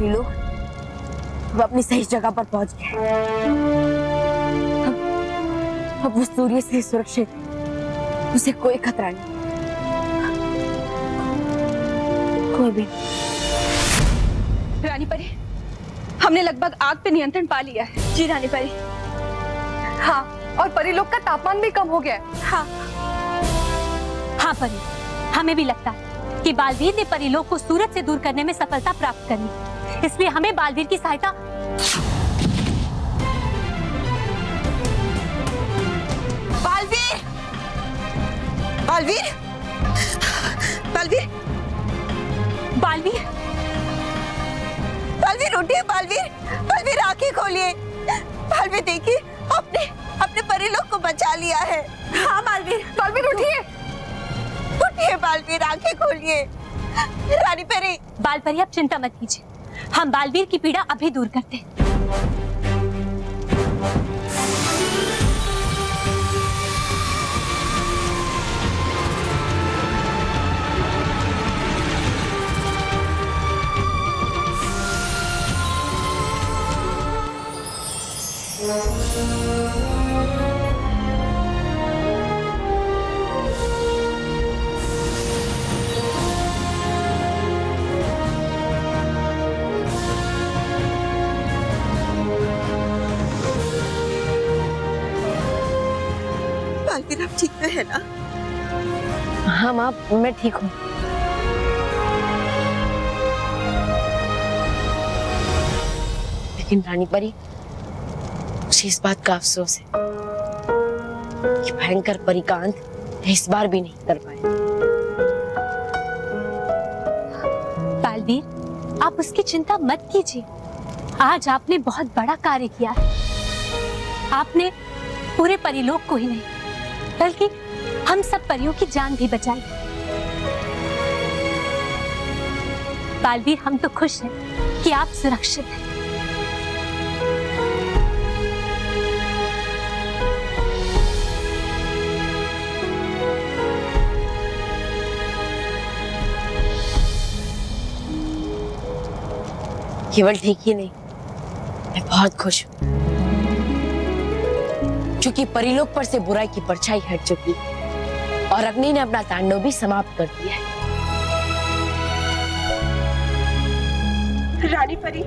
परी लोग अब अपनी सही जगह पर पहुंच गए। अब वो सूर्य से सुरक्षित, उसे कोई खतरा नहीं, कोई भी। रानी परी, हमने लगभग आग पे नियंत्रण पा लिया है। जी रानी परी। हाँ, और परी लोग का तापमान भी कम हो गया है। हाँ हाँ परी, हमें भी लगता है कि बालवीर ने परी लोग को सूरज से दूर करने में सफलता प्राप्त कर ली, इसलिए हमें बालवीर की सहायता। बालवीर, बालवीर, बालवीर, बालवीर, बालवीर उठिए, बालवीर, बालवीर आंखें खोलिए, बालवीर देखिए, अपने अपने परी लोग को बचा लिया है। हाँ बालवीर, बालवीर उठिए, उठिए बालवीर, आंखें खोलिए। रानी परी। बालपरी आप चिंता मत कीजिए, हम बालवीर की पीड़ा अभी दूर करते हैं। बालवीर आप ठीक तो है ना? हाँ माँ, मैं ठीक हूँ। लेकिन रानी परी, मुझे इस बात का अफसोस है कि भयंकर परी का अंत इस बार भी नहीं कर पाए। बालवीर, आप उसकी चिंता मत कीजिए, आज आपने बहुत बड़ा कार्य किया है। आपने पूरे परिलोक को ही नहीं बल्कि हम सब परियों की जान भी बचाई। बालवीर, हम तो खुश हैं कि आप सुरक्षित हैं। केवल ठीक ही नहीं, मैं बहुत खुश हूँ क्योंकि परिलोक पर से बुराई की परछाई हट चुकी और अग्नि ने अपना तांडव भी समाप्त कर दिया है। रानी परी,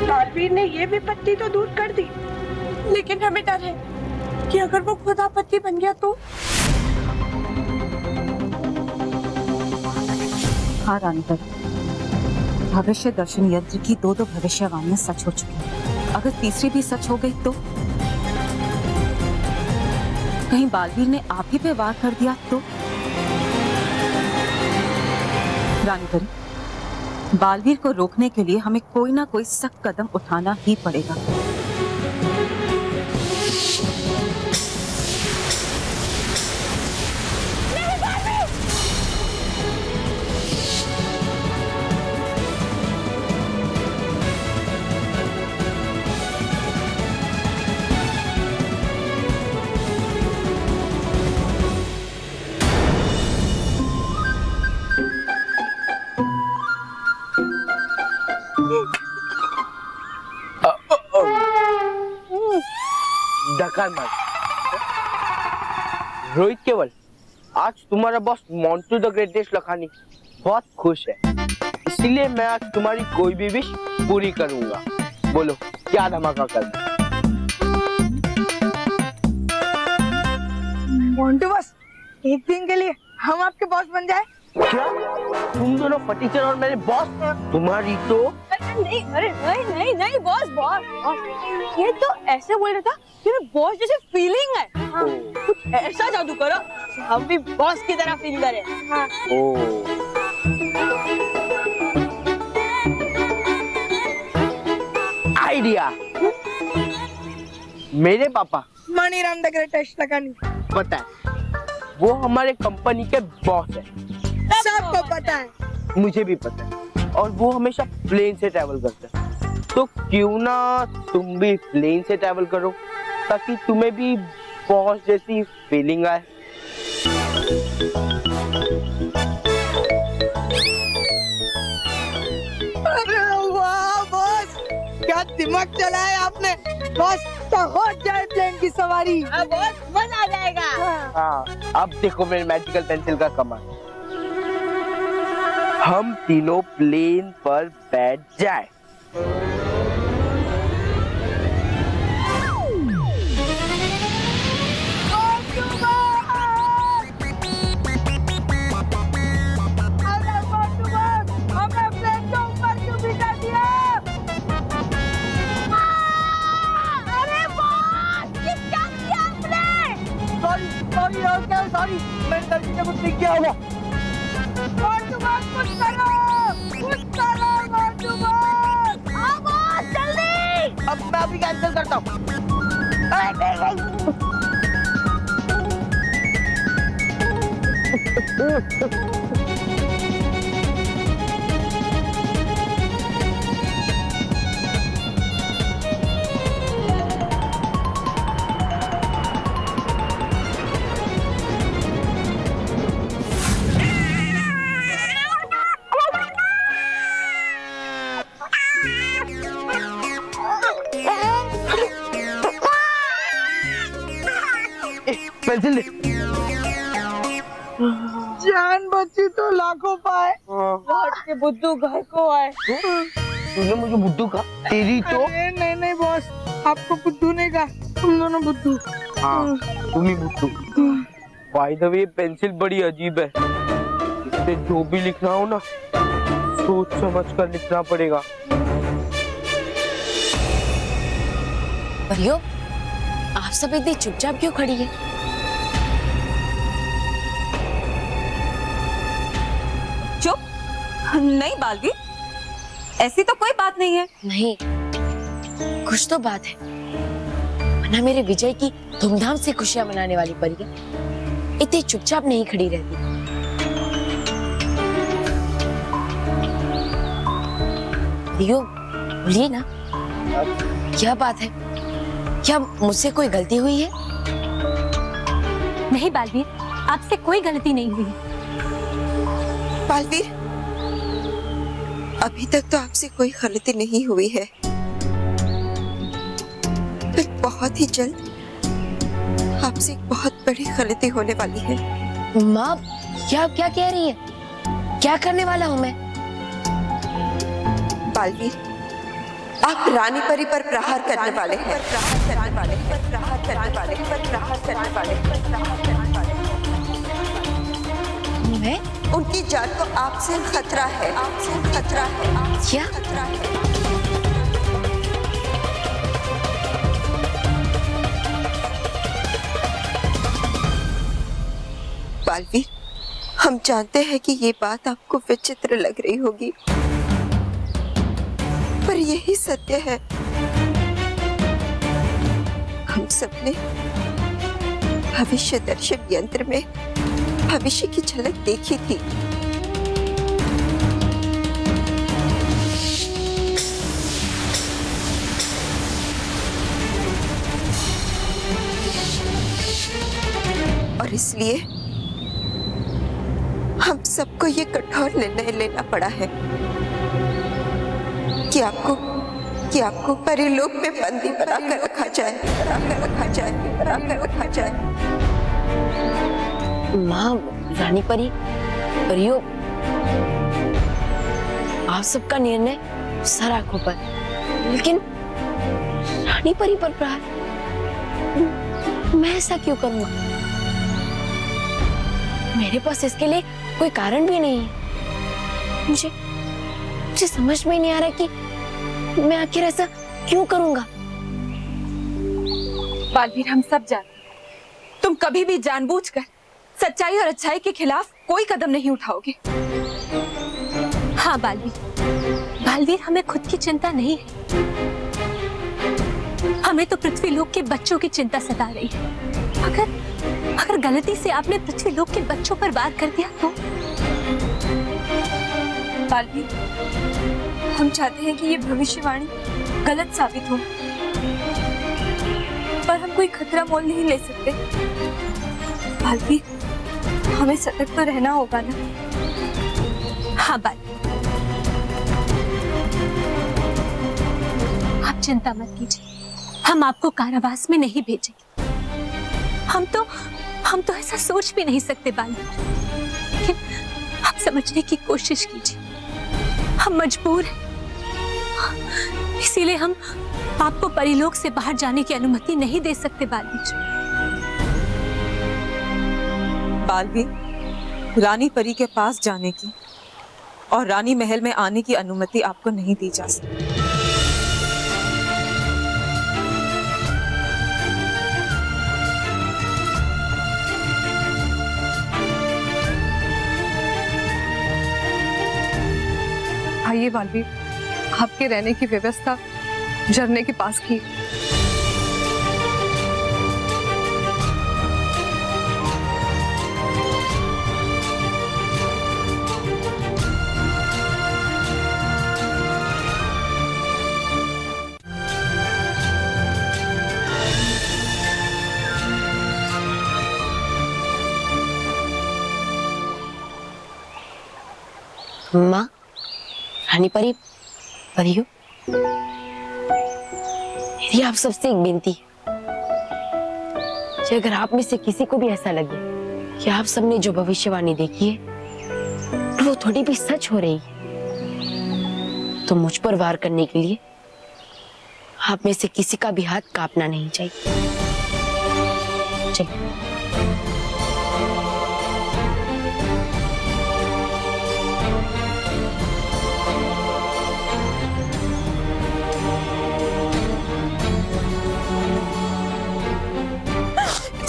बालवीर ने ये विपत्ति तो दूर कर दी, लेकिन हमें डर है कि अगर वो खुद आपत्ति बन गया तो। हाँ रानी परी, भविष्य दर्शन यंत्र की दो भविष्यवाणियां सच हो चुकी हैं। अगर तीसरी भी सच हो गई तो कहीं बालवीर ने आप ही पे वार कर दिया तो? रानी परी, बालवीर को रोकने के लिए हमें कोई ना कोई सख्त कदम उठाना ही पड़ेगा। डकार मार। रोहित केवल, आज तुम्हारा boss Montu the greatest Lakhani बहुत खुश है, इसलिए मैं आज तुम्हारी कोई भी विश पूरी करूंगा। बोलो क्या धमाका करना? मोंटू बॉस, एक दिन के लिए हम आपके बॉस बन जाए? क्या तुम दोनों फटीचर और मेरे बॉस? तुम्हारी तो नहीं, अरे नहीं नहीं नहीं बॉस, बॉस ये तो ऐसे बोल रहा था कि बॉस जैसे फीलिंग है। हाँ, कुछ ऐसा जादू करो हम भी बॉस की तरह फील करें। हाँ। आइडिया। मेरे पापा मणिराम द ग्रेटेस्ट लखानी, पता है वो हमारे कंपनी के बॉस है। सबको पता है। मुझे भी पता है, और वो हमेशा प्लेन से ट्रैवल करते हैं, तो क्यों ना तुम भी प्लेन से ट्रैवल करो ताकि तुम्हें भी बॉस जैसी फीलिंग आए। क्या दिमाग चलाया आपने बॉस, तो हो जाए प्लेन की सवारी। हाँ बॉस, मजा आ जाएगा। हाँ, अब देखो मेरे मैजिकल पेंसिल का कमाल। हम तीनों प्लेन पर बैठ जाए। सॉरी, मैंने गलती से कुछ नहीं किया होगा। अब मैं अभी कैंसिल करता हूँ। पेंसिल ले। जान बची तो लाखों पाए। लौट के बुद्धू घर को आए। तूने मुझे बुद्धू कहा? तेरी तो। अरे नहीं नहीं बॉस, आपको बुद्धू नहीं कहा, तुम दोनों बुद्धू। हाँ, तुम ही बुद्धू। बाय द वे, पेंसिल बड़ी अजीब है। इससे जो भी लिखना हो ना, सोच समझ कर लिखना पड़ेगा। परियो, आप सब इतनी चुपचाप क्यों खड़ी है? चुप? नहीं बालवीर, ऐसी तो कोई बात नहीं है। नहीं, कुछ तो बात है, वरना मेरे विजय की धूमधाम से खुशियां मनाने वाली परिया इतनी चुपचाप नहीं खड़ी रहती। परियो, बोलिए ना, क्या बात है? क्या मुझसे कोई गलती हुई है? नहीं बालवीर, आपसे कोई गलती नहीं हुई। बालवीर, अभी तक तो आपसे कोई गलती नहीं हुई है, पर बहुत ही जल्द आपसे एक बहुत बड़ी गलती होने वाली है। माँ, क्या क्या कह रही है? क्या करने वाला हूँ मैं? बालवीर, आप रानी परी पर प्रहार करने वाले हैं। मैं? उनकी जान को आपसे खतरा है। क्या? खतरा है। बालवीर, हम जानते हैं कि ये बात आपको विचित्र लग रही होगी, पर यही सत्य है। हम सबने भविष्य दर्शन यंत्र में भविष्य की झलक देखी थी। और इसलिए हम सबको ये कठोर निर्णय लेना पड़ा है कि आपको परिलोक में बंदी बनाकर रखा जाए। माँ, रानी परी, परियो, आप सबका निर्णय सर आंखों पर, लेकिन रानी परी पर प्रहार, मैं ऐसा क्यों करूंगा? मेरे पास इसके लिए कोई कारण भी नहीं है। मुझे समझ में नहीं आ रहा कि मैं आखिर ऐसा क्यों करूंगा। बालवीर, हम सब जानते हैं, तुम कभी भी जानबूझकर सच्चाई और अच्छाई के खिलाफ कोई कदम नहीं उठाओगे। हाँ बालवीर, हमें खुद की चिंता नहीं है, हमें तो पृथ्वीलोक के बच्चों की चिंता सता रही है। अगर गलती से आपने पृथ्वीलोक के बच्चों पर वार कर दिया तो? बालवीर, हम चाहते हैं कि ये भविष्यवाणी गलत साबित हो, पर हम कोई खतरा मोल नहीं ले सकते। बालवीर, हमें सतर्क तो रहना होगा ना? हाँ बालवीर, आप चिंता मत कीजिए, हम आपको कारावास में नहीं भेजेंगे। हम तो ऐसा सोच भी नहीं सकते बालवीर, लेकिन आप समझने की कोशिश कीजिए, हम मजबूर हैं, इसीलिए हम आपको परिलोक से बाहर जाने की अनुमति नहीं दे सकते बालवीर। बालवीर, रानी परी के पास जाने की और रानी महल में आने की अनुमति आपको नहीं दी जा सकती। आइए बालवीर, आपके रहने की व्यवस्था झरने के पास की। माँ, रानी परी, परियो, मेरी आप सबसे एक विनती है कि अगर आप में से किसी को भी ऐसा लगे कि आप सबने जो भविष्यवाणी देखी है वो थोड़ी भी सच हो रही है, तो मुझ पर वार करने के लिए आप में से किसी का भी हाथ कांपना नहीं चाहिए।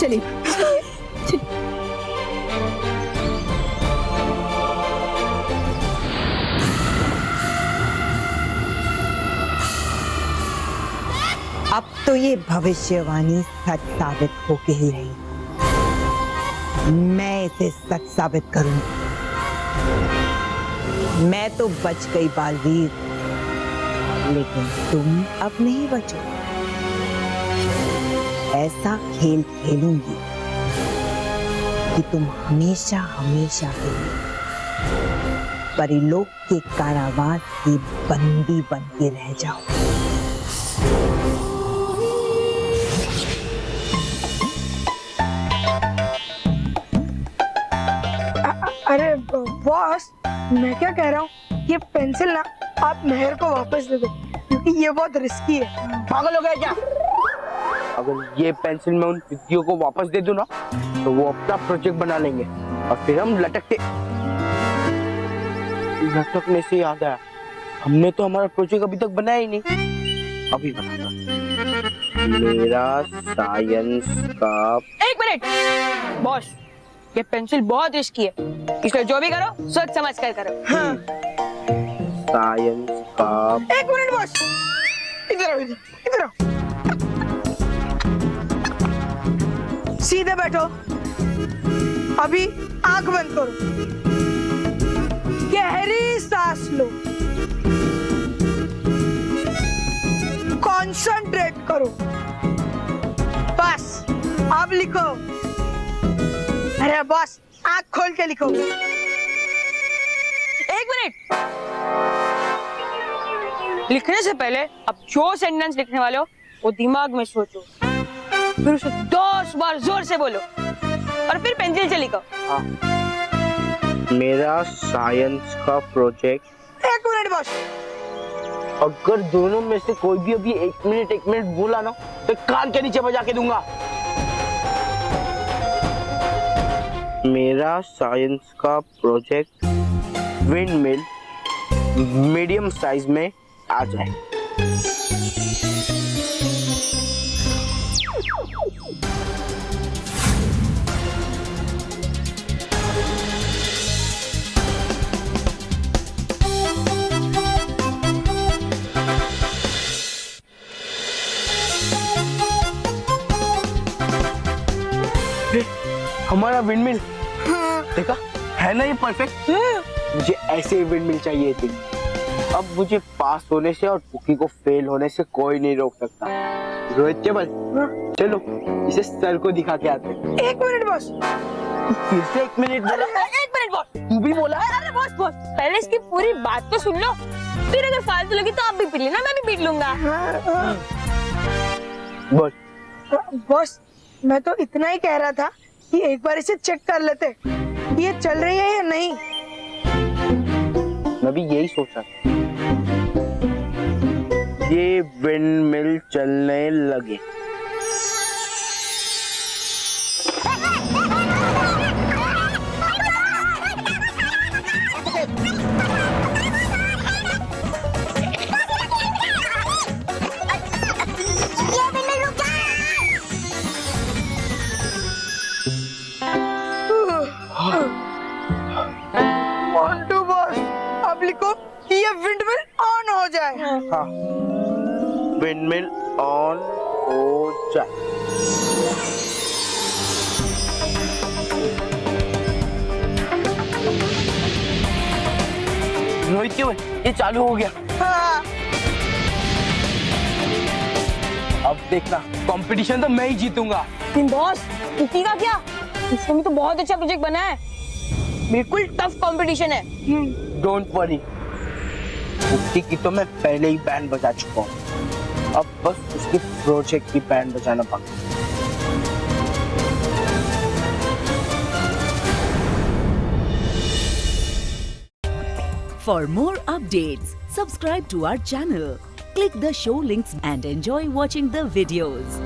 चलिए। चलिए। अब तो ये भविष्यवाणी सच साबित होके ही रही। मैं इसे सच साबित करूंगी। मैं तो बच गई बालवीर, लेकिन तुम अब नहीं बचो। ऐसा खेल खेलूंगी कि तुम हमेशा हमेशा के लिए परिलोक के कारावास की बंदी बन के रह जाओ। अरे बॉस, मैं क्या कह रहा हूँ, ये पेंसिल ना आप मेहर को वापस दे दो, क्योंकि ये बहुत रिस्की है। पागल हो गया क्या? अगर ये पेंसिल मैं उन विद्याओं को वापस दे दूं ना, तो वो अपना प्रोजेक्ट बना लेंगे और फिर हम लटकने से याद आया, हमने तो हमारा प्रोजेक्ट अभी तक बनाया ही नहीं। अभी बनाता। मेरा साइंस का। एक मिनट बॉस, ये पेंसिल बहुत रिस्की है, इसलिए जो भी करो सोच समझ कर करो। हाँ। साइंस का। एक मिनट बॉस, इधर आओ, इधर आओ। सीधे बैठो, अभी आंख बंद करो, गहरी सांस लो, कंसंट्रेट करो, बस अब लिखो। अरे बॉस, आंख खोल के लिखो। एक मिनट, लिखने से पहले अब जो सेंटेंस लिखने वाले हो वो दिमाग में सोचो, फिर उसे 10 बार जोर से बोलो और फिर पेंसिल से लिखो। हाँ। मेरा साइंस का प्रोजेक्ट। एक मिनट बॉस, अगर दोनों में से कोई भी अभी एक मिनट बोला ना, तो कान के नीचे बजा के दूंगा। मेरा साइंस का project wind mill medium size में आ जाए। हमारा विंडमिल देखा है ना, ये परफेक्ट। मुझे ऐसे ही विंडमिल चाहिए थी। अब मुझे पास होने से और कुकी को फेल होने से कोई नहीं रोक सकता। रोहित चबल, चलो इसे सर को दिखा के आते हैं। एक मिनट बॉस, फिर से एक मिनट बोला। एक मिनट बॉस, तू भी बोला। अरे बॉस बॉस, पहले इसकी पूरी बात तो सुन लो। फिर अगर फालतू लगी तो आप भी पीट लेना, मैं भी पीट लूंगा। बोल। बॉस मैं तो इतना ही कह रहा था कि एक बार इसे चेक कर लेते कि ये चल रही है या नहीं। मैं भी यही सोच रहा था। ये विंडमिल चलने लगे। मोंटू बॉस अब लिखो कि ये विंडमिल ऑन हो जाए। हाँ, विंडमिल ऑन हो जाए। रोहित क्यों है? ये चालू हो गया। हाँ। अब देखना, कंपटीशन तो मैं ही जीतूंगा। बॉस कुकी का क्या, इसमें भी तो बहुत अच्छा प्रोजेक्ट बना है, बिल्कुल टफ कंपटीशन है। डोंट वरी, कुकी की तो मैं पहले ही बैंड बजा चुका हूँ। अब बस उसके प्रोजेक्ट की बैंड बजाना बाकी। For more updates, subscribe to our channel, click the show links and enjoy watching the videos.